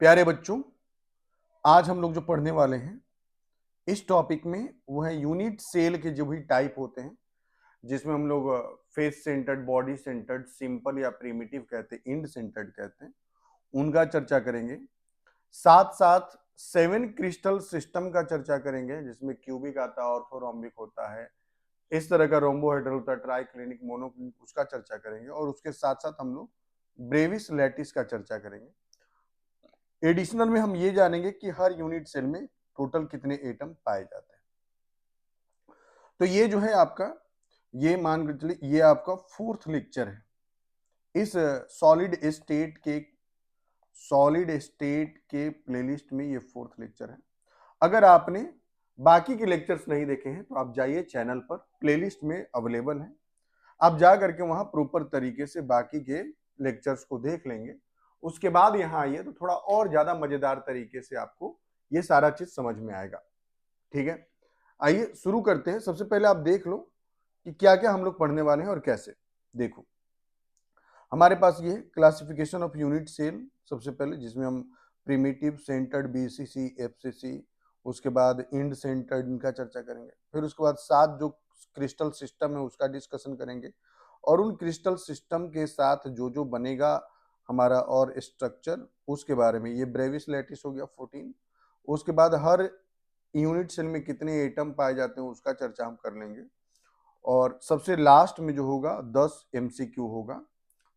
प्यारे बच्चों, आज हम लोग जो पढ़ने वाले हैं इस टॉपिक में वो है यूनिट सेल के जो भी टाइप होते हैं, जिसमें हम लोग face centred, body centred, simple या प्रिमिटिव कहते हैं, इंड सेंटर्ड कहते हैं, उनका चर्चा करेंगे। साथ साथ 7 क्रिस्टल सिस्टम का चर्चा करेंगे, जिसमें क्यूबिक आता है, ऑर्थोरोम्बिक होता है, इस तरह का रोम्बोहेड्रल होता है, ट्राइक्लिनिक, मोनोक्लिनिक, उसका चर्चा करेंगे। और उसके साथ साथ हम लोग ब्रेविस लैटिस का चर्चा करेंगे। एडिशनल में हम ये जानेंगे कि हर यूनिट सेल में टोटल कितने एटम पाए जाते हैं। तो ये जो है आपका, ये मान के चलिए ये आपका 4th लेक्चर है इस सॉलिड स्टेट के प्लेलिस्ट में। ये 4th लेक्चर है। अगर आपने बाकी के लेक्चर्स नहीं देखे हैं तो आप जाइए चैनल पर, प्लेलिस्ट में अवेलेबल है, आप जा करके वहां प्रॉपर तरीके से बाकी के लेक्चर्स को देख लेंगे। उसके बाद यहाँ आइए तो थोड़ा और ज्यादा मजेदार तरीके से आपको ये सारा चीज समझ में आएगा। ठीक है, आइए शुरू करते हैं। सबसे पहले आप देख लो कि क्या क्या हम लोग पढ़ने वाले हैं और कैसे। देखो, हमारे पास ये क्लासिफिकेशन ऑफ यूनिट सेल सबसे पहले, जिसमें हम प्रिमिटिव, सेंटर्ड, बीसीसी, एफसीसी, उसके बाद इंड सेंटर्ड, इनका चर्चा करेंगे। फिर उसके बाद 7 जो क्रिस्टल सिस्टम है उसका डिस्कशन करेंगे, और उन क्रिस्टल सिस्टम के साथ जो जो बनेगा हमारा और स्ट्रक्चर, उसके बारे में। ये ब्रेविस लैटिस हो गया 14। उसके बाद हर यूनिट सेल में कितने एटम पाए जाते हैं उसका चर्चा हम कर लेंगे। और सबसे लास्ट में जो होगा 10 एमसीक्यू होगा,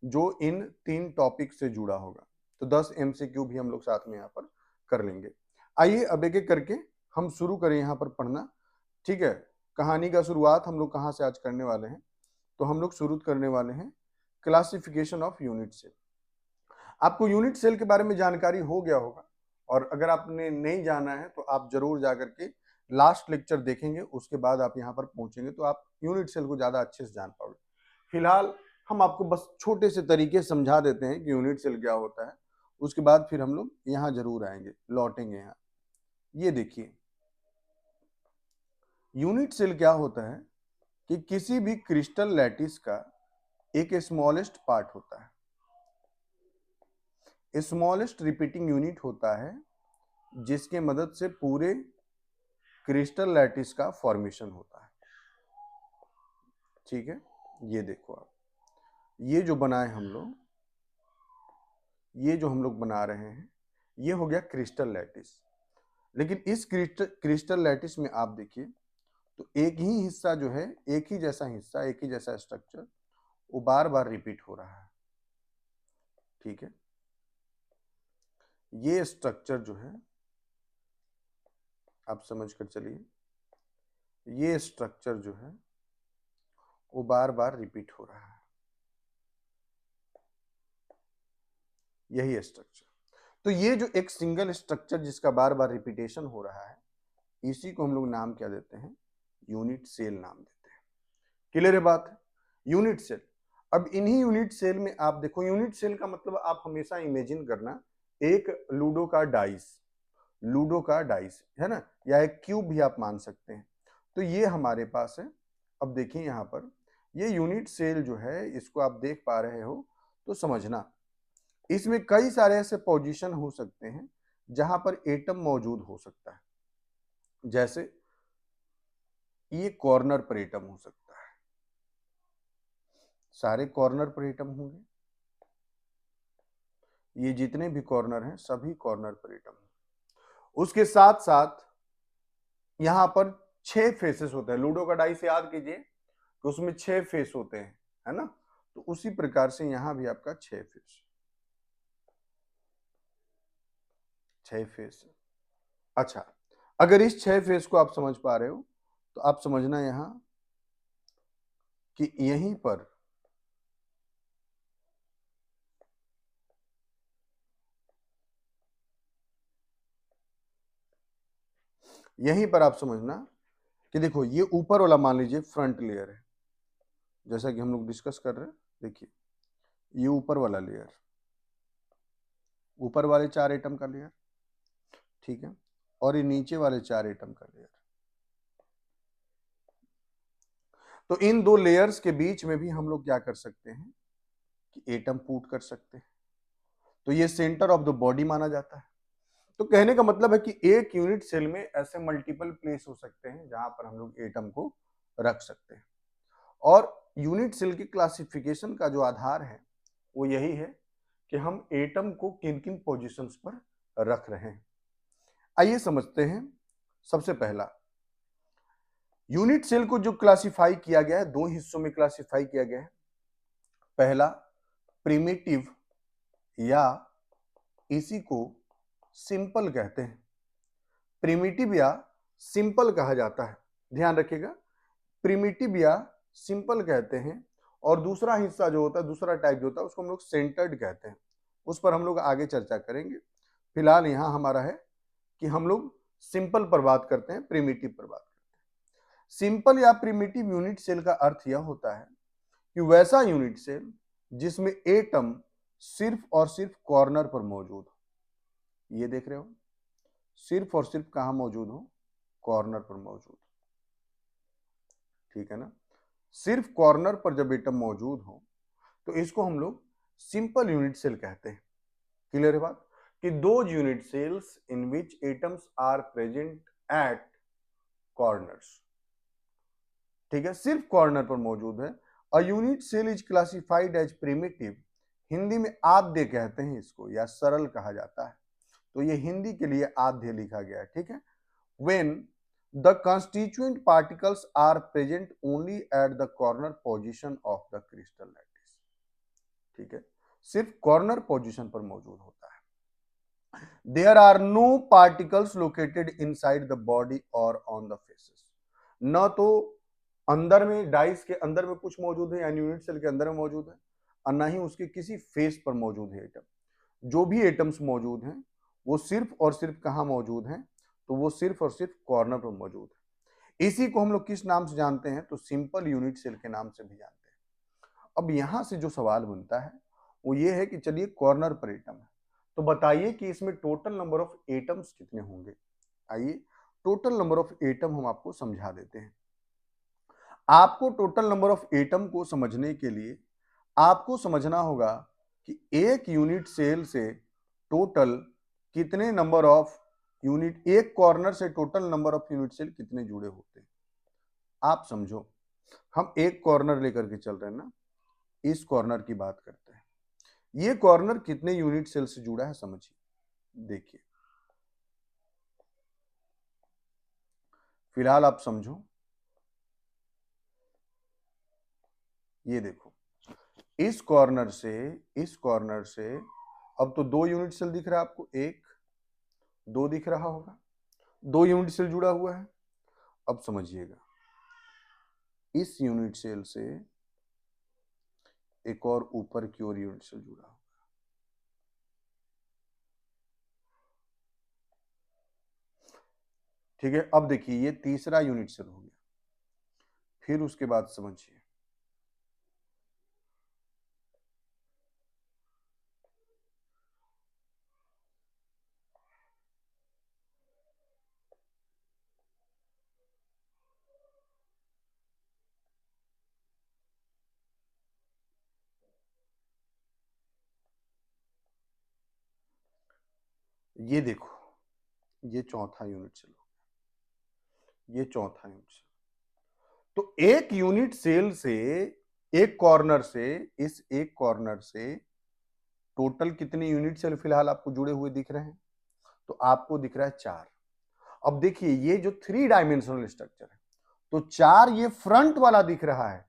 जो इन 3 टॉपिक से जुड़ा होगा। तो 10 एमसीक्यू भी हम लोग साथ में यहाँ पर कर लेंगे। आइए अब एक एक करके हम शुरू करें यहाँ पर पढ़ना। ठीक है, कहानी का शुरुआत हम लोग कहाँ से आज करने वाले हैं, तो हम लोग शुरू करने वाले हैं क्लासिफिकेशन ऑफ यूनिट सेल। आपको यूनिट सेल के बारे में जानकारी हो गया होगा, और अगर आपने नहीं जाना है तो आप जरूर जाकर के लास्ट लेक्चर देखेंगे, उसके बाद आप यहाँ पर पहुंचेंगे तो आप यूनिट सेल को ज्यादा अच्छे से जान पाओगे। फिलहाल हम आपको बस छोटे से तरीके समझा देते हैं कि यूनिट सेल क्या होता है, उसके बाद फिर हम लोग यहाँ जरूर आएंगे, लौटेंगे यहाँ। ये देखिए, यूनिट सेल क्या होता है कि किसी भी क्रिस्टल लैटिस का एक स्मॉलेस्ट पार्ट होता है, स्मॉलेस्ट रिपीटिंग यूनिट होता है, जिसके मदद से पूरे क्रिस्टल लैटिस का फॉर्मेशन होता है। ठीक है, ये देखो आप, ये जो बनाए हम लोग, ये जो हम लोग बना रहे हैं, ये हो गया क्रिस्टल लैटिस। लेकिन इस क्रिस्टल लैटिस में आप देखिए तो एक ही हिस्सा जो है, एक ही जैसा हिस्सा, एक ही जैसा स्ट्रक्चर, वो बार बार रिपीट हो रहा है। ठीक है, ये स्ट्रक्चर जो है आप समझ कर चलिए, ये स्ट्रक्चर जो है वो बार बार रिपीट हो रहा है, यही स्ट्रक्चर। तो ये जो एक सिंगल स्ट्रक्चर जिसका बार बार रिपीटेशन हो रहा है, इसी को हम लोग नाम क्या देते हैं, यूनिट सेल नाम देते हैं। क्लियर है बात, यूनिट सेल। अब इन्हीं यूनिट सेल में आप देखो, यूनिट सेल का मतलब आप हमेशा इमेजिन करना एक लूडो का डाइस है ना, या एक क्यूब भी आप मान सकते हैं। तो ये हमारे पास है। अब देखिए यहाँ पर ये यूनिट सेल जो है, इसको आप देख पा रहे हो तो समझना, इसमें कई सारे ऐसे पोजीशन हो सकते हैं जहां पर एटम मौजूद हो सकता है। जैसे ये कॉर्नर पर एटम हो सकता है, सारे कॉर्नर पर एटम होंगे, ये जितने भी कॉर्नर हैं सभी कॉर्नर पर एटम होंगे। उसके साथ साथ यहां पर 6 फेसेस होते हैं। लूडो का डाइस याद कीजिए कि उसमें 6 फेस होते हैं, है ना। तो उसी प्रकार से यहां भी आपका 6 फेस। अच्छा, अगर इस 6 फेस को आप समझ पा रहे हो तो आप समझना यहां कि यहीं पर आप समझना कि देखो, ये ऊपर वाला मान लीजिए फ्रंट लेयर है, जैसा कि हम लोग डिस्कस कर रहे हैं। देखिए, ये ऊपर वाला लेयर, ऊपर वाले 4 एटम का लेयर, ठीक है, और ये नीचे वाले 4 एटम का लेयर। तो इन 2 लेयर्स के बीच में भी हम लोग क्या कर सकते हैं कि एटम पुट कर सकते हैं। तो ये सेंटर ऑफ द बॉडी माना जाता है। तो कहने का मतलब है कि एक यूनिट सेल में ऐसे मल्टीपल प्लेस हो सकते हैं जहां पर हम लोग एटम को रख सकते हैं। और यूनिट सेल की क्लासिफिकेशन का जो आधार है वो यही है कि हम एटम को किन किन पोजीशंस पर रख रहे हैं। आइए समझते हैं। सबसे पहला, यूनिट सेल को जो क्लासिफाई किया गया है, दो हिस्सों में क्लासिफाई किया गया है। पहला प्रिमिटिव, या इसी को सिंपल कहते हैं। प्रिमिटिव या सिंपल कहा जाता है, ध्यान रखिएगा, प्रिमिटिव या सिंपल कहते हैं। और दूसरा हिस्सा जो होता है, दूसरा टाइप जो होता है, उसको हम लोग सेंटर्ड कहते हैं। उस पर हम लोग आगे चर्चा करेंगे। फिलहाल यहां हमारा है कि हम लोग सिंपल पर बात करते हैं, प्रिमिटिव पर बात करते हैं। सिंपल या प्रिमिटिव यूनिट सेल का अर्थ यह होता है कि वैसा यूनिट सेल जिसमें एटम सिर्फ और सिर्फ कॉर्नर पर मौजूद हो। ये देख रहे हो, सिर्फ और सिर्फ कहां मौजूद हो? कॉर्नर पर मौजूद। ठीक है ना? सिर्फ कॉर्नर पर जब एटम मौजूद हो तो इसको हम लोग सिंपल यूनिट सेल कहते हैं। क्लियर है बात? कि दो unit cells in which atoms are present at corners. ठीक है, सिर्फ कॉर्नर पर मौजूद है। A unit cell is classified as primitive, Hindi में आद्य कहते हैं इसको, या सरल कहा जाता है। तो ये हिंदी के लिए आद्य लिखा गया है। ठीक है, when the constituent particles are present only at the corner position of the crystal lattice. ठीक है, सिर्फ कॉर्नर पोजीशन पर मौजूद होता है। There are no particles located inside the body और ऑन द फेसेस। न तो अंदर में, डाइस के अंदर में कुछ मौजूद है, यानी यूनिट सेल के अंदर में मौजूद है, और ना ही उसके किसी फेस पर मौजूद है एटम। जो भी एटम्स मौजूद हैं वो सिर्फ और सिर्फ कहां मौजूद हैं? तो वो सिर्फ और सिर्फ कॉर्नर पर मौजूद है। इसी को हम लोग किस नाम से जानते हैं? तो सिंपल यूनिट सेल के नाम से भी जानते हैं। अब यहां से जो सवाल बनता है वो ये है कि चलिए कॉर्नर पर एटम है, तो बताइए कि इसमें टोटल नंबर ऑफ एटम्स कितने होंगे। आइए टोटल नंबर ऑफ एटम हम आपको समझा देते हैं। आपको टोटल नंबर ऑफ एटम को समझने के लिए आपको समझना होगा कि एक यूनिट सेल से टोटल कितने नंबर ऑफ यूनिट, एक कॉर्नर से total number of unit cell कितने जुड़े होते हैं। आप समझो, हम एक कॉर्नर लेकर के चल रहे हैं ना, इस कॉर्नर की बात करते हैं। ये कॉर्नर कितने यूनिट सेल से जुड़ा है समझिए। देखिए, फिलहाल आप समझो। ये देखो, इस कॉर्नर से, इस कॉर्नर से अब तो दो यूनिट सेल दिख रहा है आपको, एक दो दिख रहा होगा, दो यूनिट सेल जुड़ा हुआ है। अब समझिएगा, इस यूनिट सेल से एक और ऊपर की ओर यूनिट सेल जुड़ा होगा। ठीक है, अब देखिए ये तीसरा यूनिट सेल हो गया। फिर उसके बाद समझिए, ये देखो, ये चौथा यूनिट सेल हो गया, ये चौथा यूनिट सेल। तो एक यूनिट सेल से, एक कॉर्नर से, इस एक कॉर्नर से टोटल कितने यूनिट सेल फिलहाल आपको जुड़े हुए दिख रहे हैं? तो आपको दिख रहा है चार। अब देखिए, ये जो थ्री डायमेंशनल स्ट्रक्चर है, तो चार ये फ्रंट वाला दिख रहा है,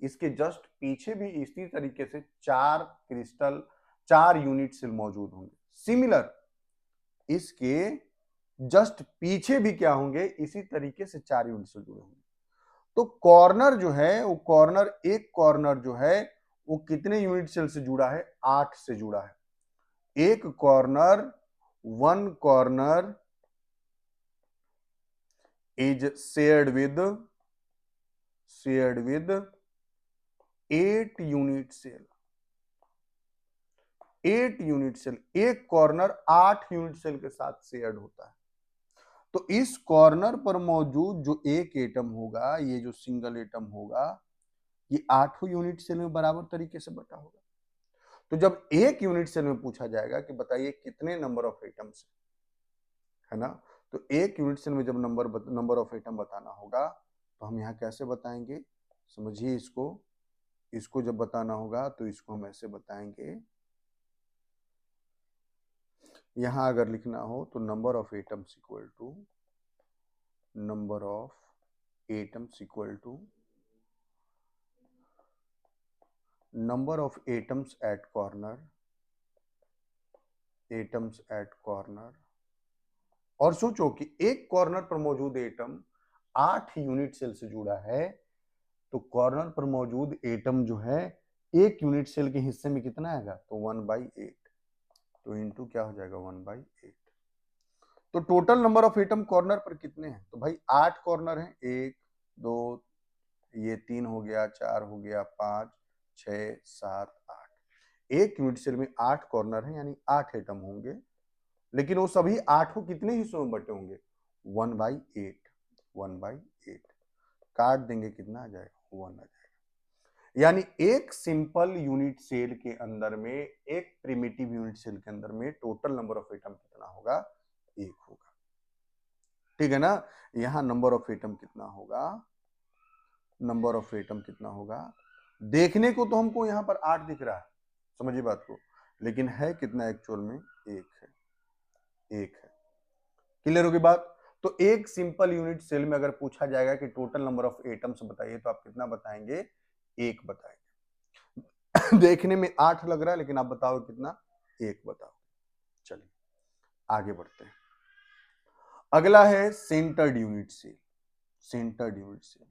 इसके जस्ट पीछे भी इसी तरीके से चार क्रिस्टल, चार यूनिट सेल मौजूद होंगे। सिमिलर इसके जस्ट पीछे भी क्या होंगे? इसी तरीके से चार यूनिट सेल जुड़े होंगे। तो कॉर्नर जो है, वो कॉर्नर, एक कॉर्नर जो है वो कितने यूनिट सेल से जुड़ा है? 8 से जुड़ा है। एक corner, one corner is shared with 8 unit cell. 8 unit cell, एक कॉर्नर 8 यूनिट सेल के साथ शेयर्ड होता है। तो इस कॉर्नर पर मौजूद जो एक एटम होगा, ये जो सिंगल एटम होगा, ये 8 यूनिट सेल में बराबर तरीके से बटा होगा। तो जब एक यूनिट सेल में पूछा जाएगा कि बताइए कितने नंबर ऑफ एटम्स, है ना। तो एक यूनिट सेल में जब नंबर ऑफ एटम बताना होगा तो हम यहाँ कैसे बताएंगे, समझिए इसको जब बताना होगा तो इसको हम ऐसे बताएंगे। यहां अगर लिखना हो तो number of atoms equal to number of atoms equal to number of atoms at corner और सोचो कि एक कॉर्नर पर मौजूद एटम 8 यूनिट सेल से जुड़ा है, तो कॉर्नर पर मौजूद एटम जो है एक यूनिट सेल के हिस्से में कितना आएगा, तो 1/8, तो इनटू क्या हो जाएगा 1/8। तो total number of atom corner पर कितने हैं, तो भाई 8 कॉर्नर हैं, 1 2 ये 3 हो गया, 4 हो गया, 5 6 7 8। एक यूनिट सेल में 8 कॉर्नर हैं, यानी 8 एटम होंगे, लेकिन वो सभी 8 कितने हिस्सों में बटे होंगे, 1/8 काट देंगे, कितना आ जाएगा 1 आ जाएगा। यानी एक सिंपल यूनिट सेल के अंदर में, एक प्रिमिटिव यूनिट सेल के अंदर में टोटल नंबर ऑफ एटम कितना होगा, 1 होगा। ठीक है ना। यहां नंबर ऑफ एटम कितना होगा, नंबर ऑफ एटम कितना होगा, देखने को तो हमको यहां पर 8 दिख रहा है, समझिए बात को, लेकिन है कितना एक्चुअल में, 1 है, 1 है। क्लियर होगी बात। तो एक सिंपल यूनिट सेल में अगर पूछा जाएगा कि टोटल नंबर ऑफ एटम्स बताइए, तो आप कितना बताएंगे, 1 बताएंगे। देखने में 8 लग रहा है, लेकिन आप बताओ कितना, 1 बताओ। चलिए आगे बढ़ते हैं। अगला है centred unit cell. Centred unit cell,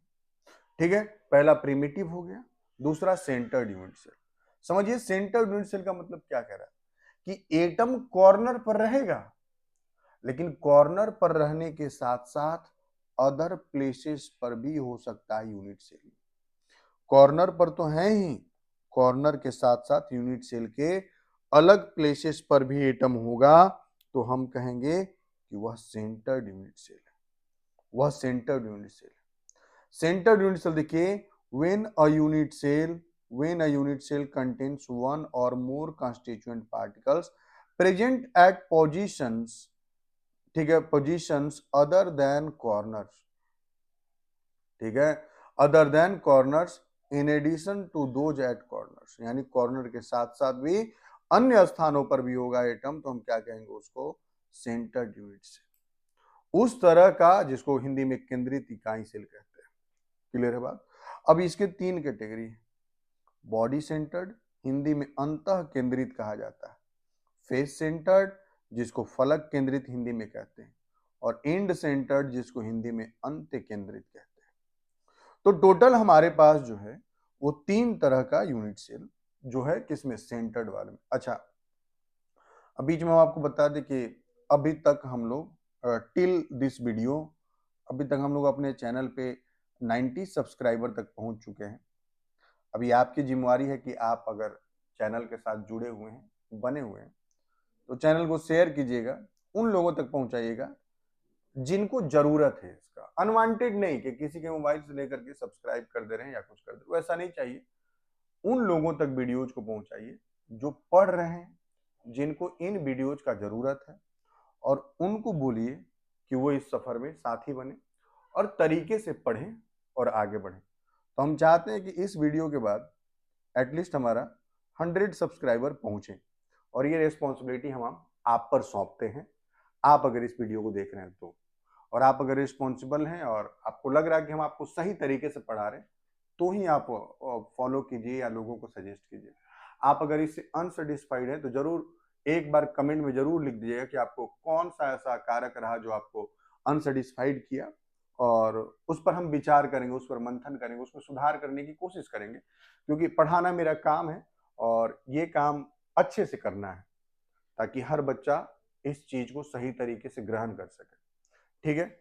ठीक है, पहला प्रिमिटिव हो गया, दूसरा सेंटर्ड यूनिट सेल। समझिए सेंटर्ड यूनिट सेल का मतलब क्या कह रहा है कि एटम कॉर्नर पर रहेगा, लेकिन कॉर्नर पर रहने के साथ साथ अदर प्लेसेस पर भी हो सकता है यूनिट सेल। कॉर्नर पर तो है ही, कॉर्नर के साथ साथ यूनिट सेल के अलग प्लेसेस पर भी एटम होगा, तो हम कहेंगे कि वह सेंटर्ड यूनिट सेल है, वह सेंटर्ड यूनिट सेल है। सेंटर्ड यूनिट सेल देखिए, when a unit cell contains one or more constituent particles present at positions, ठीक है, positions other than corners, ठीक है, other than corners in addition to those at corners, यानी corner के साथ साथ भी अन्य स्थानों पर भी होगा एटम, तो हम क्या कहेंगे उसको, सेंटर्ड यूनिट सेल। उस तरह का जिसको हिंदी में केंद्रित इकाई सेल कहते हैं। क्लियर है बात। अब इसके 3 कैटेगरी है। बॉडी सेंटर्ड, हिंदी में अंतः केंद्रित कहा जाता है, फेस सेंटर्ड जिसको फलक केंद्रित हिंदी में कहते हैं, और एंड सेंटर्ड जिसको हिंदी में अंत्य केंद्रित कहते हैं। तो टोटल हमारे पास जो है वो 3 तरह का यूनिट सेल जो है किसमें, सेंटर्ड वाले में। अच्छा, अब बीच में हम आपको बता दें कि अभी तक हम लोग टिल दिस वीडियो, अभी तक हम लोग अपने चैनल पे 90 सब्सक्राइबर तक पहुंच चुके हैं। अभी आपकी जिम्मेवारी है कि आप अगर चैनल के साथ जुड़े हुए हैं, बने हुए हैं, तो चैनल को शेयर कीजिएगा, उन लोगों तक पहुंचाइएगा जिनको जरूरत है इसका। अनवांटेड नहीं कि किसी के मोबाइल से लेकर के सब्सक्राइब कर दे रहे हैं या कुछ कर दे रहे हैं, वैसा नहीं चाहिए। उन लोगों तक वीडियोज को पहुंचाइए जो पढ़ रहे हैं, जिनको इन वीडियोज का जरूरत है, और उनको बोलिए कि वो इस सफर में साथी बने और तरीके से पढ़ें और आगे बढ़ें। तो हम चाहते हैं कि इस वीडियो के बाद एटलीस्ट हमारा 100 सब्सक्राइबर पहुंचे, और ये रिस्पॉन्सिबिलिटी हम आप पर सौंपते हैं। आप अगर इस वीडियो को देख रहे हैं तो, और आप अगर रिस्पॉन्सिबल हैं और आपको लग रहा है कि हम आपको सही तरीके से पढ़ा रहे हैं, तो ही आप फॉलो कीजिए या लोगों को सजेस्ट कीजिए। आप अगर इससे अनसेटिस्फाइड हैं तो जरूर एक बार कमेंट में जरूर लिख दीजिएगा कि आपको कौन सा ऐसा कारक रहा जो आपको अनसेटिस्फाइड किया, और उस पर हम विचार करेंगे, उस पर मंथन करेंगे, उसमें सुधार करने की कोशिश करेंगे, क्योंकि पढ़ाना मेरा काम है और ये काम अच्छे से करना है ताकि हर बच्चा इस चीज को सही तरीके से ग्रहण कर सके। ठीक है,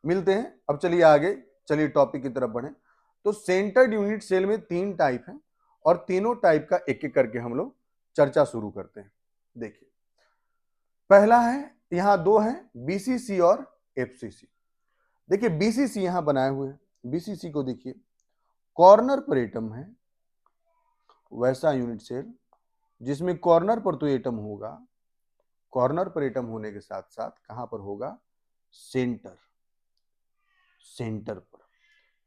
मिलते हैं। अब चलिए आगे, चलिए टॉपिक की तरफ बढ़े। तो सेंटर्ड यूनिट सेल में 3 टाइप हैं, और तीनों टाइप का एक एक करके हम लोग चर्चा शुरू करते हैं। देखिए, पहला है, यहां 2 है, बीसीसी और एफसीसी। देखिए बीसीसी यहां बनाए हुए हैं, बीसीसी को देखिए, कॉर्नर पर एटम है, वैसा यूनिट सेल जिसमें कॉर्नर पर तो एटम होगा, कॉर्नर पर एटम होने के साथ साथ कहां पर होगा, सेंटर, सेंटर पर।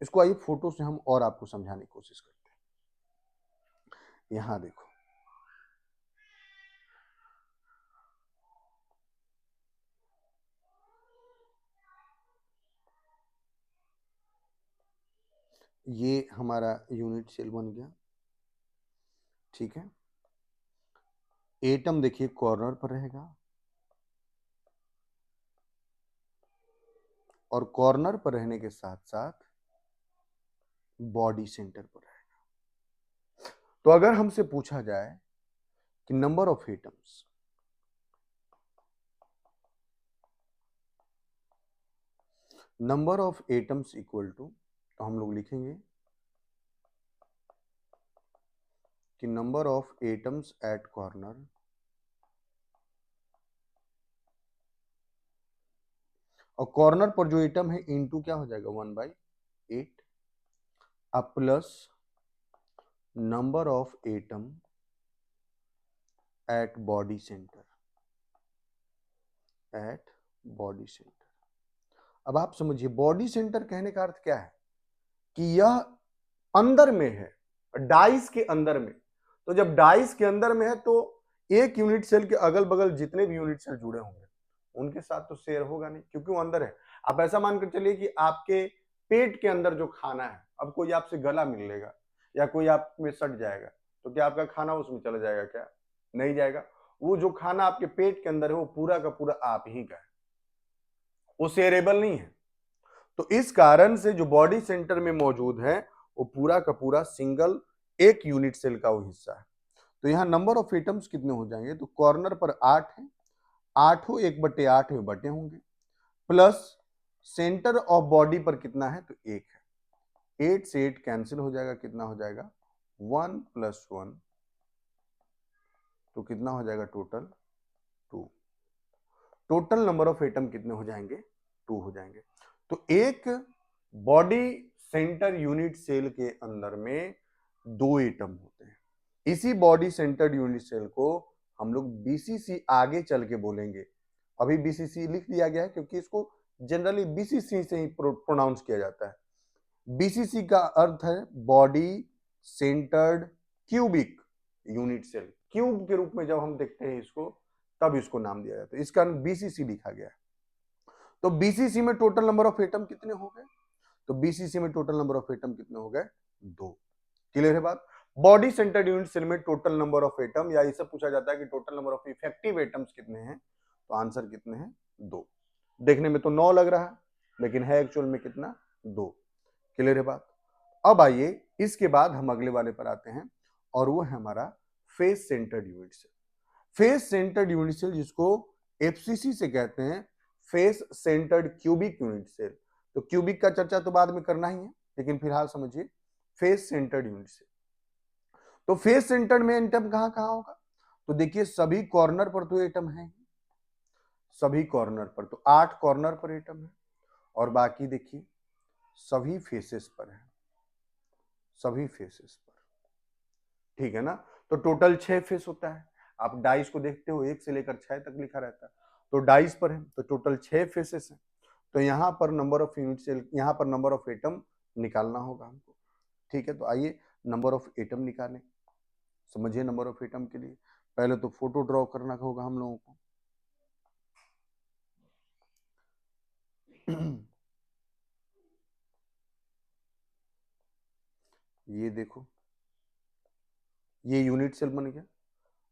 इसको आइए फोटो से हम और आपको समझाने की कोशिश करते हैं। यहां देखो, ये हमारा यूनिट सेल बन गया, ठीक है। एटम देखिए कॉर्नर पर रहेगा और कॉर्नर पर रहने के साथ साथ बॉडी सेंटर पर रहेगा। तो अगर हमसे पूछा जाए कि number of atoms, number of atoms equal to, तो हम लोग लिखेंगे कि number of atoms at corner और कॉर्नर पर जो एटम है इनटू क्या हो जाएगा 1/8 अब plus number of atom at body centre, at body centre. अब आप समझिए बॉडी सेंटर कहने का अर्थ क्या है कि यह अंदर में है, डाइस के अंदर में। तो जब डाइस के अंदर में है तो एक यूनिट सेल के अगल बगल जितने भी यूनिट सेल जुड़े होंगे उनके साथ तो शेयर होगा नहीं, क्योंकि वो अंदर है। आप ऐसा मानकर चलिए कि आपके पेट के अंदर जो खाना है, अब कोई आपसे गला मिल लेगा या कोई आप में सट जाएगा तो क्या आपका खाना उसमें चला जाएगा? क्या नहीं जाएगा। वो जो खाना आपके पेट के अंदर है वो पूरा का पूरा आप ही का है, वो शेयरेबल नहीं है। तो इस कारण से जो बॉडी सेंटर में मौजूद है वो पूरा का पूरा सिंगल एक यूनिट सेल का वो हिस्सा है। तो यहां नंबर ऑफ एटम्स कितने हो जाएंगे, तो कॉर्नर पर 8 है, 8 1/8 में बटे होंगे, प्लस सेंटर ऑफ बॉडी पर कितना है, तो 1 है। 8 से 8 कैंसिल हो जाएगा, कितना हो जाएगा 1 + 1, तो कितना हो जाएगा total 2। Total number of atom कितने हो जाएंगे, 2 हो जाएंगे। तो एक बॉडी सेंटर यूनिट सेल के अंदर में 2 एटम होते हैं। इसी बॉडी सेंटर यूनिट सेल को हम लोग बीसीसी आगे चल के बोलेंगे। अभी बीसीसी लिख दिया गया है क्योंकि इसको जनरली बीसीसी से ही प्रोनाउंस किया जाता है। बीसीसी का अर्थ है body centred cubic unit cell. Cube के रूप में जब हम देखते हैं इसको तब इसको नाम दिया जाता है, इसका बीसीसी लिखा गया है। तो बीसीसी में टोटल नंबर ऑफ एटम कितने हो गए, तो बीसीसी में टोटल नंबर ऑफ एटम कितने हो गए 2। क्लियर है बात। बॉडी सेंटर्ड यूनिट सेल में टोटल नंबर ऑफ एटम, या इसे पूछा जाता है कि total number of effective atoms कितने हैं, तो आंसर कितने हैं 2। देखने में तो 9 लग रहा है लेकिन है एक्चुअल में कितना 2। क्लियर है बात। अब आइए इसके बाद हम अगले वाले पर आते हैं और वो है हमारा face centred unit cell. Face centred unit cell जिसको एफसीसी से कहते हैं face centred cubic unit cell. तो क्यूबिक का चर्चा तो बाद में करना ही है, लेकिन फिलहाल समझिए फेस सेंटर्ड यूनिट सेल। तो फेस सेंटर्ड में एटम कहां कहां होगा, तो देखिए सभी कॉर्नर पर तो एटम है, सभी कॉर्नर पर, तो 8 कॉर्नर पर एटम है और बाकी देखिए सभी फेसेस पर है, सभी फेसेस पर, ठीक है ना। तो टोटल 6 फेस होता है। आप डाइस को देखते हो 1 से लेकर 6 तक लिखा रहता है, तो डाइस पर है तो टोटल 6 फेसेस है। तो यहां पर नंबर ऑफ यूनिट सेल, यहां पर नंबर ऑफ एटम निकालना होगा हमको, ठीक है। तो आइए नंबर ऑफ एटम निकालें। समझिए नंबर ऑफ एटम के लिए पहले तो फोटो ड्रॉ करना होगा हम लोगों को। ये देखो ये यूनिट सेल बन गया।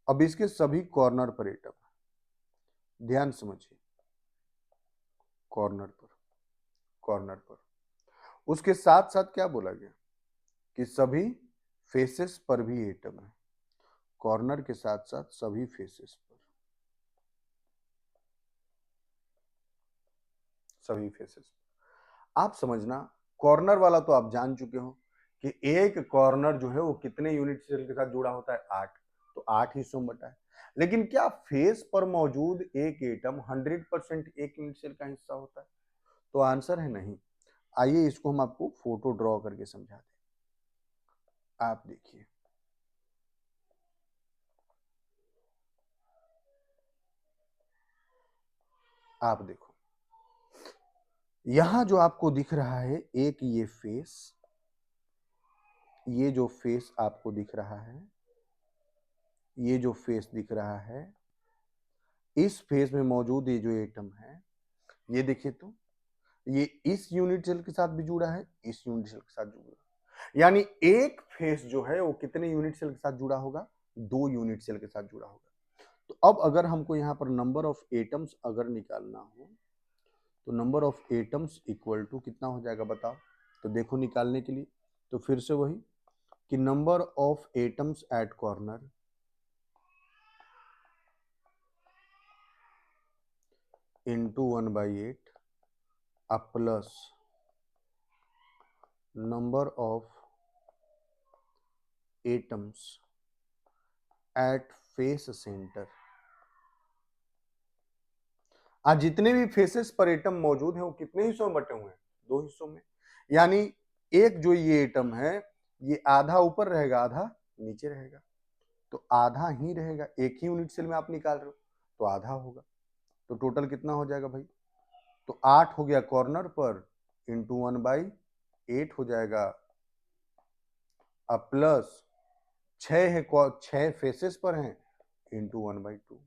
अब इसके सभी कॉर्नर पर एटम है, ध्यान समझिए, कॉर्नर पर, कॉर्नर पर। उसके साथ साथ क्या बोला गया कि सभी फेसेस पर भी एटम है, कॉर्नर के साथ साथ सभी फेसेस पर, सभी फेसेस पर। आप समझना कॉर्नर वाला तो आप जान चुके हो कि एक कॉर्नर जो है वो कितने यूनिट सेल के साथ जुड़ा होता है 8, तो 8 हिस्सों में बटा है। लेकिन क्या फेस पर मौजूद एक एटम 100% एक यूनिट सेल का हिस्सा होता है, तो आंसर है नहीं। आइए इसको हम आपको फोटो ड्रॉ करके समझा दें। आप देखिए, आप देखो यहां जो आपको दिख रहा है एक ये फेस, ये जो फेस आपको दिख रहा है, ये जो फेस दिख रहा है, इस फेस में मौजूद ये जो एटम है, ये देखिए तो ये इस यूनिट सेल के साथ भी जुड़ा है, इस यूनिट सेल के साथ जुड़ा है। यानी एक फेस जो है वो कितने यूनिट सेल के साथ जुड़ा होगा? 2 यूनिट सेल के साथ जुड़ा होगा। तो अब अगर हमको यहाँ पर नंबर ऑफ एटम्स अगर निकालना हो तो number of atoms equal to कितना हो जाएगा बताओ? तो देखो निकालने के लिए तो फिर से वही कि number of atoms at corner into 1/8 plus number of atoms at face centre. आज जितने भी फेसेस पर एटम मौजूद हैं वो कितने हिस्सों में बटे हुए हैं? 2 हिस्सों में। यानी एक जो ये एटम है ये आधा ऊपर रहेगा आधा नीचे रहेगा, तो आधा ही रहेगा। एक ही यूनिट सेल में आप निकाल रहे हो तो आधा होगा, तो टोटल कितना हो जाएगा भाई? तो 8 हो गया कॉर्नर पर इंटू 1/8 हो जाएगा, अब प्लस 6 है, 6 फेसेस पर हैं इंटू 1/2,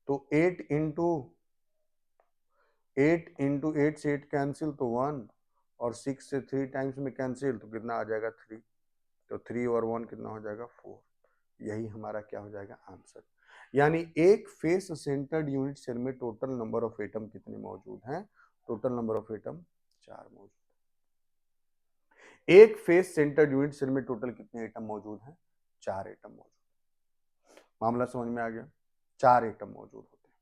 तो 8 से 8 कैंसिल तो 1 और 6 से 3 टाइम्स में कैंसिल तो कितना आ जाएगा 3, तो 3 और 1 कितना हो जाएगा 4। यही हमारा क्या हो जाएगा आंसर। यानी एक फेस सेंटर्ड यूनिट सेल में टोटल नंबर ऑफ एटम कितने मौजूद हैं? टोटल नंबर ऑफ एटम 4 मौजूद। एक फेस सेंटर्ड यूनिट सेल में टोटल कितने एटम मौजूद हैं? 4 एटम मौजूद। मामला समझ में आ गया? 4 एटम मौजूद होते हैं।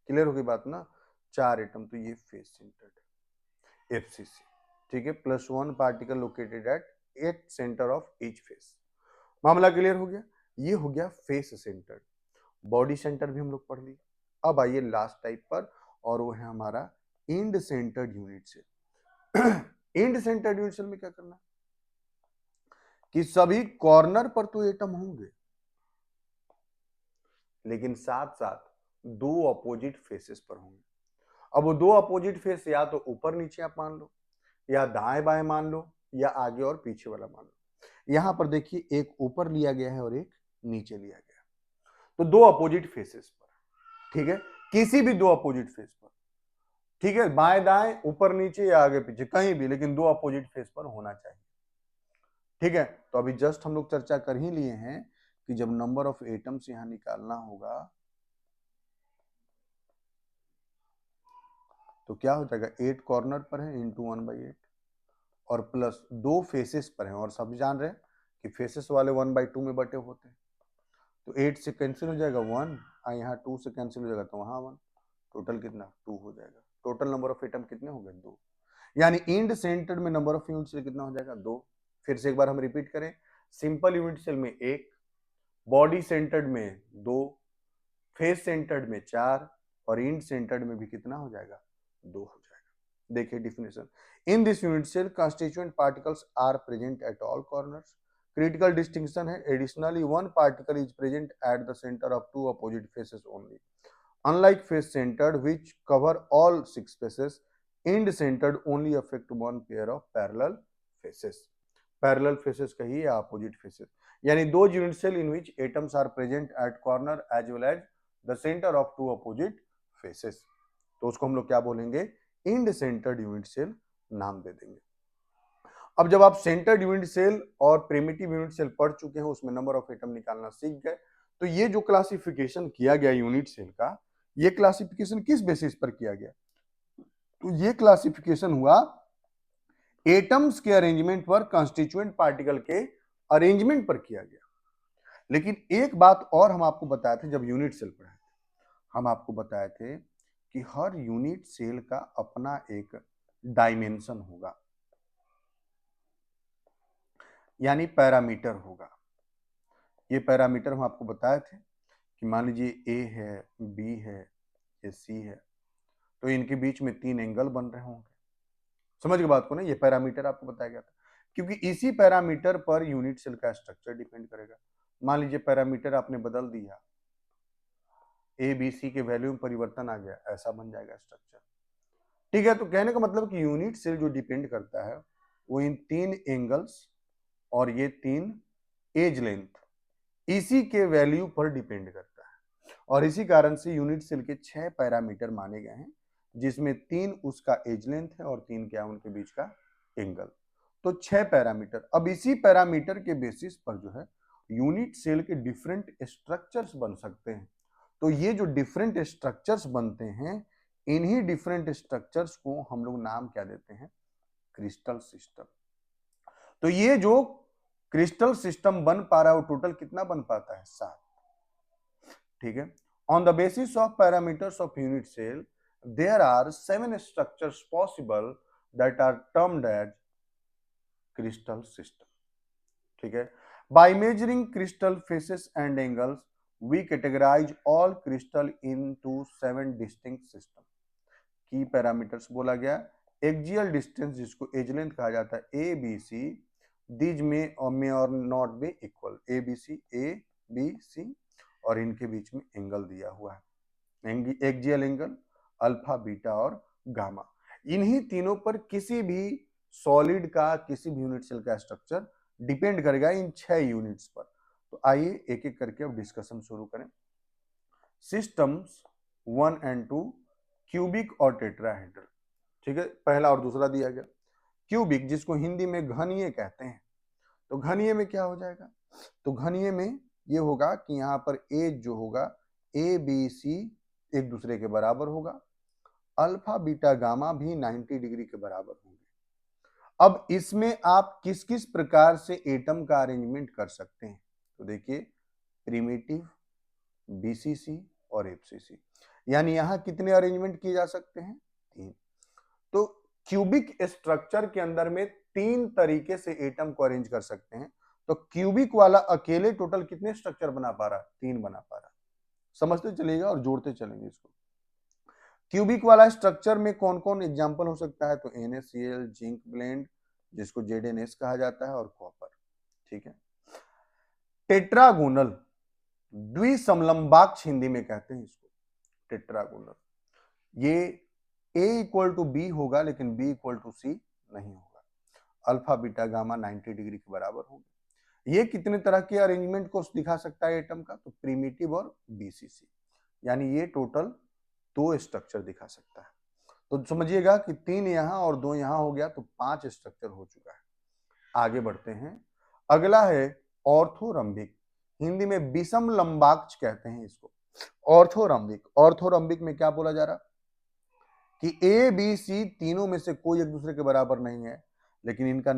क्लियर होगी बात ना? 4 एटम, तो ये फेस सेंटर्ड एफसीसी, ठीक है, +1 particle located at centre of each face. मामला क्लियर हो गया? ये हो गया फेस सेंटर्ड। बॉडी सेंटर भी हम लोग पढ़ लिए। अब आइए लास्ट टाइप पर, और वो है हमारा end centred unit cell. End centred unit cell में क्या करना कि सभी कॉर्नर पर तो एटम होंगे लेकिन साथ साथ 2 अपोजिट फेसेस पर होंगे। अब वो 2 अपोजिट फेस या तो ऊपर नीचे आप मान लो, या दाएं बाएं मान लो, या आगे और पीछे वाला मान लो। यहां पर देखिए एक ऊपर लिया गया है और एक नीचे लिया गया है, तो 2 अपोजिट फेसेस पर, ठीक है, किसी भी 2 अपोजिट फेस पर, ठीक है, बाएं दाएं ऊपर नीचे या आगे पीछे कहीं भी, लेकिन 2 अपोजिट फेस पर होना चाहिए, ठीक है। तो अभी जस्ट हम लोग चर्चा कर ही लिए हैं कि जब नंबर ऑफ एटम्स यहां निकालना होगा तो क्या हो जाएगा, 8 कॉर्नर पर है इंटू 1/8 और प्लस 2 फेसेस पर है, और सब जान रहे हैं कि फेसेस वाले 1/2 में बटे होते हैं, तो 8 से कैंसिल हो जाएगा 1, यहाँ 2 से कैंसिल हो जाएगा तो वहां 1, टोटल कितना 2 हो जाएगा। टोटल नंबर ऑफ एटम कितने हो गए 2, यानी इंड सेंटर में नंबर ऑफ यूनिट सेल कितना हो जाएगा 2। फिर से एक बार हम रिपीट करें, सिंपल यूनिट सेल में 1, बॉडी सेंटर्ड में 2, फेस सेंटर्ड में 4 और इंड सेंटर्ड में भी कितना हो जाएगा 2 हो जाएगा। देखिए definition, in this unit cell constituent particles are present at all corners. Critical distinction है, additionally one particle is present at the centre of 2 opposite faces only, unlike face centered which cover all 6 faces, end centered only affect one pair of parallel faces। parallel faces कहिए या opposite faces, यानी those unit cell in which atoms are present at corner as well as the center of 2 opposite faces, तो उसको हम लोग क्या बोलेंगे, end centered unit cell नाम दे देंगे। अब जब आप सेंटर्ड यूनिट सेल और प्रिमिटिव यूनिट सेल पढ़ चुके हैं, उसमें नंबर ऑफ एटम निकालना सीख गए, तो ये जो क्लासिफिकेशन किया गया यूनिट सेल का, ये क्लासिफिकेशन किस बेसिस पर किया गया? तो ये क्लासिफिकेशन हुआ एटम्स के अरेंजमेंट पर, कंस्टिट्यूएंट पार्टिकल के अरेंजमेंट पर किया गया। लेकिन एक बात और हम आपको बताए थे जब यूनिट सेल पढ़ाए थे, हम आपको बताए थे कि हर यूनिट सेल का अपना एक डायमेंशन होगा, यानी पैरामीटर होगा। ये पैरामीटर हम आपको बताए थे कि मान लीजिए ए है, बी है, ये सी है, तो इनके बीच में 3 एंगल बन रहे होंगे। समझ गए बात को ना? ये पैरामीटर आपको बताया गया था, क्योंकि इसी पैरामीटर पर यूनिट सेल का स्ट्रक्चर डिपेंड करेगा। मान लीजिए पैरामीटर आपने बदल दिया, ए बी सी के वैल्यू में परिवर्तन आ गया, ऐसा बन जाएगा स्ट्रक्चर। ठीक है, तो कहने का मतलब कि यूनिट सेल जो डिपेंड करता है वो इन 3 एंगल्स और ये 3 एज लेंथ इसी के वैल्यू पर डिपेंड करता है। और इसी कारण से यूनिट सेल के 6 पैरामीटर माने गए हैं, जिसमें 3 उसका एज लेंथ है और 3 क्या उनके बीच का एंगल। तो 6 पैरामीटर। अब इसी पैरामीटर के बेसिस पर जो है यूनिट सेल के डिफरेंट स्ट्रक्चर्स बन सकते हैं। तो ये जो डिफरेंट स्ट्रक्चर्स बनते हैं, इन्हीं डिफरेंट स्ट्रक्चर्स को हम लोग नाम क्या देते हैं? Crystal system. तो ये जो क्रिस्टल सिस्टम बन पा रहा है वो टोटल कितना बन पाता है? 7। ठीक है। On the basis of parameters of unit cell there are 7 structures possible that are termed as crystal system. ठीक है। By measuring crystal faces and angles we categorize all crystal into 7 distinct system. की parameters बोला गया, axial distance जिसको edge length कहा जाता है, A B C, these में और not be equal, A B C और इनके बीच में एंगल दिया हुआ है, एक्सियल एंगल, अल्फा, बीटा और गामा। इन्हीं तीनों पर किसी भी सॉलिड का, किसी भी यूनिट सेल का स्ट्रक्चर डिपेंड करेगा इन 6 यूनिट्स पर। तो आइए एक एक करके अब डिस्कशन शुरू करें। सिस्टम्स 1 एंड 2, क्यूबिक और टेट्राहेड्रल। ठीक है, पहला और दूसरा दिया गया। क्यूबिक जिसको हिंदी में घनीय कहते हैं, तो घनीय में क्या हो जाएगा? तो घनीय में ये होगा कि यहाँ पर एज जो होगा ए बी सी एक दूसरे के बराबर होगा, अल्फा बीटा गामा भी 90 डिग्री के बराबर होंगे। अब इसमें आप किस किस प्रकार से एटम का अरेंजमेंट कर सकते हैं? तो देखिए, प्रिमिटिव, बीसीसी और एफसीसी, यानी यहां कितने अरेंजमेंट किए जा सकते हैं? 3। तो क्यूबिक स्ट्रक्चर के अंदर में 3 तरीके से एटम को अरेंज कर सकते हैं। तो क्यूबिक वाला अकेले टोटल कितने स्ट्रक्चर बना पा रहा है? 3 बना पा रहा है। समझते चलिएगा और जोड़ते चलेंगे इसको। क्यूबिक वाला स्ट्रक्चर में कौन कौन एग्जांपल हो सकता है? तो NaCl, जिंक ब्लेंड जिसको ZnS कहा जाता है और कॉपर। ठीक है। टेट्रागोनल, द्विसमलंबाक्ष हिंदी में कहते हैं इसको, टेट्रागोनल। ये A इक्वल टू बी होगा लेकिन B इक्वल टू सी नहीं होगा, अल्फा बीटा गामा 90 डिग्री के बराबर होगा। ये कितने तरह के अरेंजमेंट को दिखा सकता है एटम का? तो प्रिमिटिव और बीसीसी, यानी ये टोटल 2 स्ट्रक्चर दिखा सकता है। तो समझिएगा कि 3 यहां और 2 यहां हो गया, तो 5 स्ट्रक्चर हो चुका है। आगे बढ़ते हैं। अगला है ऑर्थोरंबिक, हिंदी में विषम लंबाक्ष कहते हैं इसको, ऑर्थोरंबिक। ऑर्थोरंबिक में क्या बोला जा रहा कि ए बी सी तीनों में से कोई एक दूसरे के बराबर नहीं है, लेकिन इनका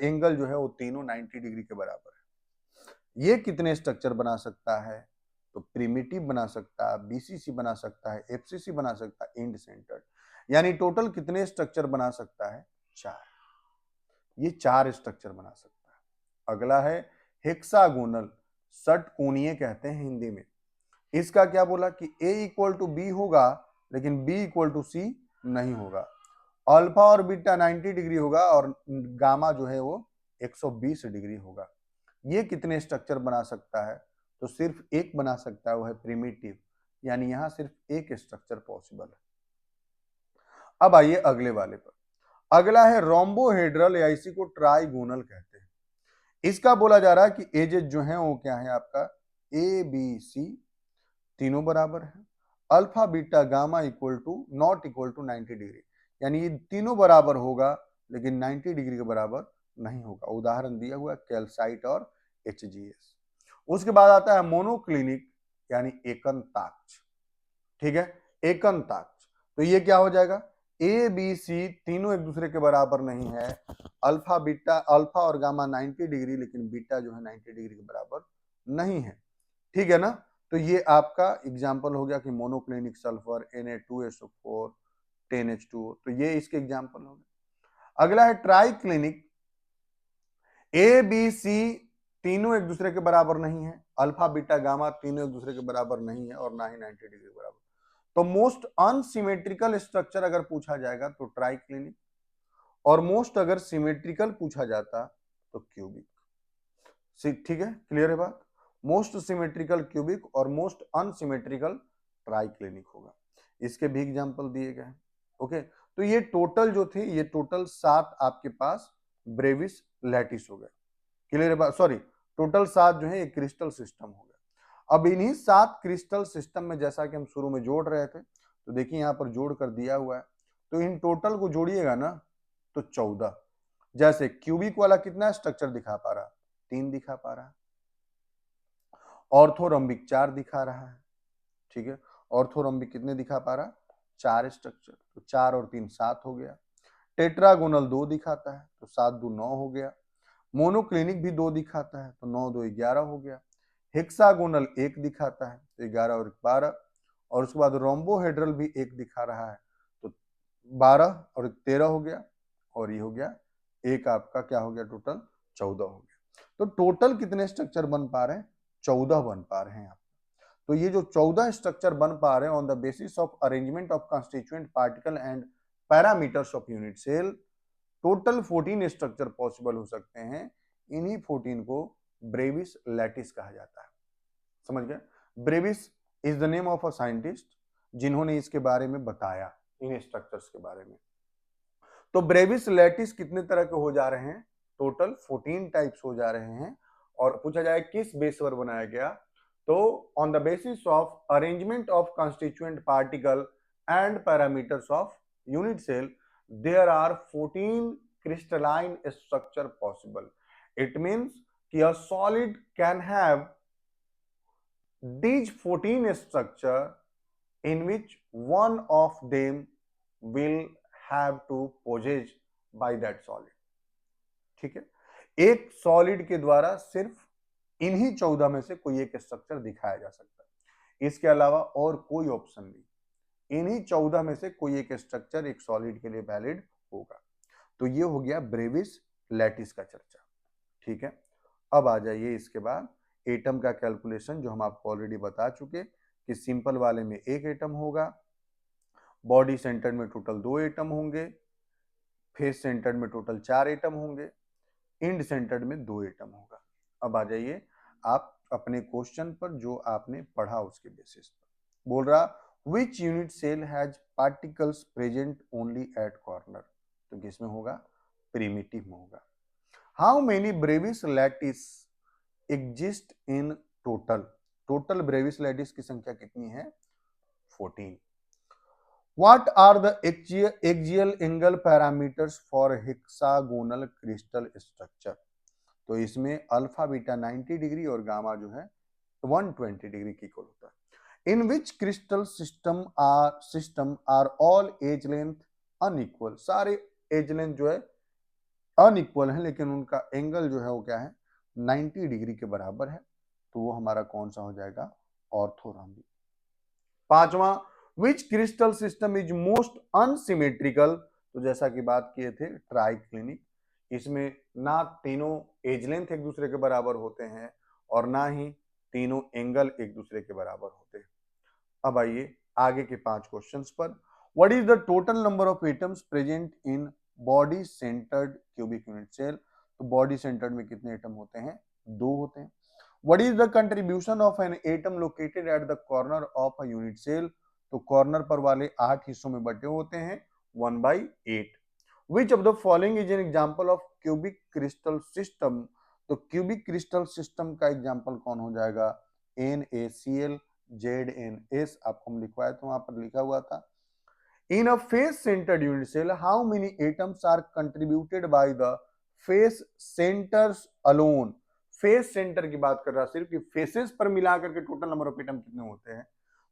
एंगल जो है वो तीनों 90 डिग्री के बराबर है। ये कितने स्ट्रक्चर बना सकता है? तो प्रिमिटिव बना सकता है, बीसीसी बना सकता है, एफसीसी बना सकता है, एंड सेंटर्ड। यानी टोटल कितने स्ट्रक्चर बना सकता है? 4। ये 4 स्ट्रक्चर बना सकता है। अगला है हेक्सागोनल, षटकोणीय कहते हैं हिंदी में। इसका क्या बोला कि A इक्वल टू बी होगा लेकिन B इक्वल टू सी नहीं होगा, अल्फा और बीटा 90 डिग्री होगा और गामा जो है वो 120 डिग्री होगा। ये कितने स्ट्रक्चर बना सकता है? तो सिर्फ एक बना सकता है, वो है प्रिमिटिव, यानी यहां सिर्फ एक स्ट्रक्चर पॉसिबल है। अब आइए अगले वाले पर। अगला है रोम्बोहेड्रल, या इसी को ट्राइगोनल कहते हैं। इसका बोला जा रहा है कि एजेस जो है वो क्या है आपका? ए बी सी तीनों बराबर है, alpha beta gamma equal to not equal to 90 degree, यानी ये तीनों बराबर होगा लेकिन 90 डिग्री के बराबर नहीं होगा। उदाहरण दिया हुआ कैल्साइट और HGS। उसके बाद आता है मोनोक्लिनिक, यानी एकंताक्ष। ठीक है, एकंताक्ष। तो ये क्या हो जाएगा? ए बी सी तीनों एक दूसरे के बराबर नहीं है, अल्फा और गामा 90 डिग्री, लेकिन बीटा जो है 90 डिग्री के बराबर नहीं है। ठीक है ना? तो ये आपका एग्जाम्पल हो गया कि मोनोक्लिनिक सल्फर, Na2SO4 10H2O, तो ये इसके एग्जाम्पल हो गए। अगला है ट्राइक्लिनिक, ए बी सी तीनों एक दूसरे के बराबर नहीं है, अल्फा बीटा गामा तीनों एक दूसरे के बराबर नहीं है और ना ही 90 डिग्री बराबर। तो मोस्ट अनसिमेट्रिकल स्ट्रक्चर अगर पूछा जाएगा तो ट्राइक्लिनिक, और मोस्ट अगर सिमेट्रिकल पूछा जाता तो क्यूबिक। ठीक है, क्लियर है बात? मोस्ट सिमेट्रिकल क्यूबिक और मोस्ट अनसिमेट्रिकल ट्राइक्लिनिक होगा। इसके भी एग्जाम्पल दिए गए हैं। ओके, तो ये टोटल जो थे, ये टोटल 7 आपके पास ब्रेविस लैटिस हो गए। क्लियर है बात? सॉरी, टोटल 7 जो है ये क्रिस्टल सिस्टम हो गया। अब इन्हीं 7 क्रिस्टल सिस्टम में जैसा कि हम शुरू में जोड़ रहे थे, तो देखिए यहाँ पर जोड़ कर दिया हुआ है, तो इन टोटल को जोड़िएगा ना तो 14। जैसे क्यूबिक वाला कितना स्ट्रक्चर दिखा पा रहा? 3 दिखा पा रहा है। ऑर्थोरम्बिक 4 दिखा रहा है। ठीक है, ऑर्थोरम्बिक कितने दिखा पा रहा? 4 स्ट्रक्चर, तो 4 और 3 7 हो गया। टेट्रागोनल 2 दिखाता है, तो 7 2 9 हो गया। मोनोक्लिनिक भी 2 दिखाता है, तो 9 2 11 हो गया। हेक्सागोनल 1 दिखाता है, तो 11 और 12, और उसके बाद रोम्बोहेड्रल भी 1 दिखा रहा है, तो 12 और 13 हो गया, और ये हो गया एक आपका क्या हो गया? टोटल 14 हो गया। तो टोटल कितने स्ट्रक्चर बन पा रहे हैं? 14 बन पा रहे हैं आप। तो ये जो 14 स्ट्रक्चर बन पा रहे हैं on the basis of arrangement of constituent particle and parameters of unit cell, total 14 structure possible हो सकते हैं। इन्हीं 14 को ब्रेविस लैटिस कहा जाता है। समझ गए? Brevis is the name of a scientist जिन्होंने इसके बारे में बताया, इन स्ट्रक्चर्स के बारे में। तो ब्रेविस लैटिस कितने तरह के हो जा रहे हैं? टोटल 14 टाइप्स हो जा रहे हैं। और पूछा जाए किस बेस पर बनाया गया, तो on the basis of arrangement of constituent particle and parameters of unit cell, there are 14 crystalline structure possible. It means कि a solid can have these 14 structure in which one of them will have to possess by that solid. ठीक है, एक solid के द्वारा सिर्फ इन्हीं 14 में से कोई एक स्ट्रक्चर दिखाया जा सकता है, इसके अलावा और कोई ऑप्शन नहीं। इन्हीं 14 में से कोई एक स्ट्रक्चर एक सॉलिड के लिए वैलिड होगा। तो ये हो गया ब्रेविस लैटिस का चर्चा। ठीक है, अब आ जाइए इसके बाद एटम का कैलकुलेशन, जो हम आपको ऑलरेडी बता चुके कि सिंपल वाले में एक एटम होगा, बॉडी सेंटर्ड में टोटल 2 एटम होंगे, फेस सेंटर्ड में टोटल 4 एटम होंगे, इंड सेंटर्ड में 2 एटम होगा। अब आ जाइए आप अपने क्वेश्चन पर जो आपने पढ़ा उसके बेसिस पर। बोल रहा which unit cell has particles present only at corner, तो किसमें होगा? प्रिमिटिव में होगा। How many Bravais lattice exist in total? Total Bravais lattice की संख्या कितनी है? 14। What are the axial angle parameters for hexagonal crystal structure? तो इसमें अल्फा बीटा 90 डिग्री और गामा जो है 120 डिग्री की इक्वल होता है। In which crystal system are all edge length unequal? सारे एज लेंथ जो है अनइक्वल है, लेकिन उनका एंगल जो है वो क्या है? 90 डिग्री के बराबर है। तो वो हमारा कौन सा हो जाएगा? ऑर्थोरॉम्बिक। पांचवा, which crystal system is most unsymmetrical? तो जैसा कि बात किए थे ट्राइक्लिनिक, इसमें ना तीनों एज लेंथ एक दूसरे के बराबर होते हैं और ना ही तीनों एंगल एक दूसरे के बराबर होते हैं। अब आइए आगे के 5 क्वेश्चंस पर। What is the total number of atoms present in body centred cubic unit cell? तो बॉडी सेंटर्ड में कितने एटम होते हैं? 2 होते हैं। What is the contribution of an atom located at the corner of a unit cell? तो corner पर वाले 8 हिस्सों में बटे होते हैं 1/8। Which of the following is an example of cubic crystal system? तो क्यूबिक क्रिस्टल सिस्टम का एग्जांपल कौन हो जाएगा? NaCl ZnS, आपको हम लिखवाए थे, वहां पर लिखा हुआ था। In a face centered unit cell, how many atoms are contributed by the face centers alone? Face centre की बात कर रहा सिर्फ कि फेसेस पर मिलाकर के टोटल नंबर ऑफ एटम कितने होते हैं।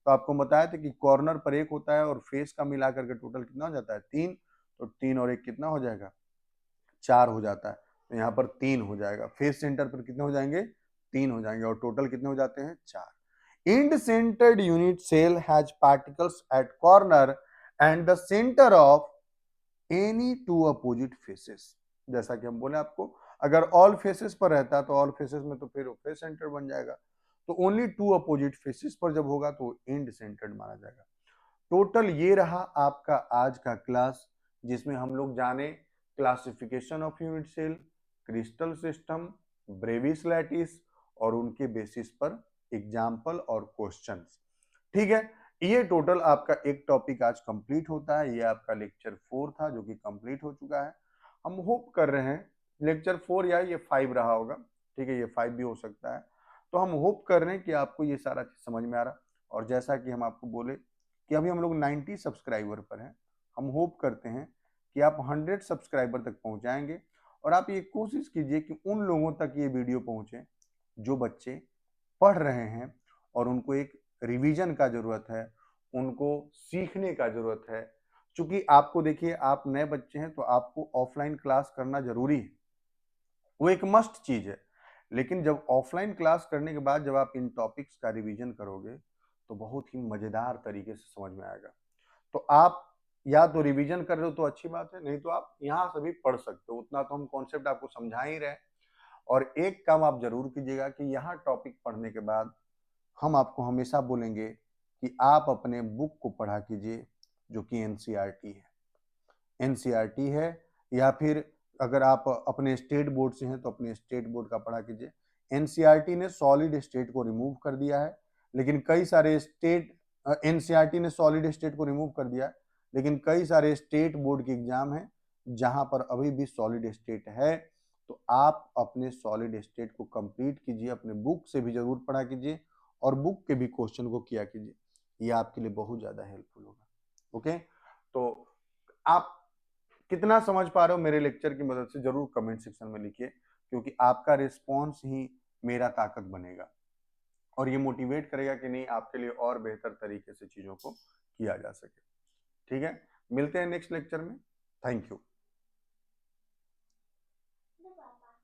तो आपको बताया था कि कॉर्नर पर 1 होता है और फेस का मिलाकर के टोटल कितना हो जाता है? 3। तो 3 और 1 कितना हो जाएगा? 4 हो जाता है। तो यहाँ पर 3 हो जाएगा। फेस सेंटर पर कितने हो जाएंगे? 3 हो जाएंगे, और टोटल कितने हो जाते हैं? 4। End centred unit cell has particles at corner and the centre of any 2 opposite faces. जैसा कि हम बोले आपको, अगर ऑल फेसेस पर रहता है तो ऑल फेसेस में तो फिर फेस सेंटर बन जाएगा। तो ओनली 2 अपोजिट फेसेस पर जब होगा तो एंड सेंटर्ड माना जाएगा। टोटल ये रहा आपका आज का क्लास, जिसमें हम लोग जाने classification of unit cell, crystal system, Bravais lattice और उनके बेसिस पर एग्जाम्पल और क्वेश्चंस। ठीक है, ये टोटल आपका एक टॉपिक आज कंप्लीट होता है। ये आपका लेक्चर 4 था जो कि कंप्लीट हो चुका है। हम होप कर रहे हैं लेक्चर 4 या ये 5 रहा होगा, ठीक है, ये 5 भी हो सकता है। तो हम होप कर रहे हैं कि आपको ये सारा चीज समझ में आ रहा, और जैसा कि हम आपको बोले कि अभी हम लोग 90 सब्सक्राइबर पर हैं। हम होप करते हैं कि आप 100 सब्सक्राइबर तक पहुंच जाएंगे, और आप ये कोशिश कीजिए कि उन लोगों तक ये वीडियो पहुंचे जो बच्चे पढ़ रहे हैं और उनको एक रिवीजन का जरूरत है, उनको सीखने का जरूरत है। क्योंकि आपको देखिए, आप नए बच्चे हैं तो आपको ऑफलाइन क्लास करना जरूरी है, वो एक मस्ट चीज है। लेकिन जब ऑफलाइन क्लास करने के बाद जब आप इन टॉपिक्स का रिवीजन करोगे तो बहुत ही मजेदार तरीके से समझ में आएगा। तो आप या तो रिवीजन कर रहे हो तो अच्छी बात है, नहीं तो आप यहाँ से भी पढ़ सकते हो। उतना तो हम कॉन्सेप्ट आपको समझा ही रहे हैं। और एक काम आप जरूर कीजिएगा कि यहाँ टॉपिक पढ़ने के बाद हम आपको हमेशा बोलेंगे कि आप अपने बुक को पढ़ा कीजिए जो कि एनसीईआरटी है। एनसीईआरटी है, या फिर अगर आप अपने स्टेट बोर्ड से हैं तो अपने स्टेट बोर्ड का पढ़ा कीजिए। एनसीईआरटी ने सॉलिड स्टेट को रिमूव कर दिया है, लेकिन कई सारे स्टेट एनसीईआरटी ने सॉलिड स्टेट को रिमूव कर दिया है, लेकिन कई सारे स्टेट बोर्ड के एग्जाम हैं जहां पर अभी भी सॉलिड स्टेट है। तो आप अपने सॉलिड स्टेट को कंप्लीट कीजिए, अपने बुक से भी जरूर पढ़ा कीजिए और बुक के भी क्वेश्चन को किया कीजिए। ये आपके लिए बहुत ज्यादा हेल्पफुल होगा। ओके, तो आप कितना समझ पा रहे हो मेरे लेक्चर की मदद से जरूर कमेंट सेक्शन में लिखिए, क्योंकि आपका रिस्पॉन्स ही मेरा ताकत बनेगा और ये मोटिवेट करेगा कि नहीं, आपके लिए और बेहतर तरीके से चीजों को किया जा सके। ठीक है, मिलते हैं नेक्स्ट लेक्चर में। Thank you.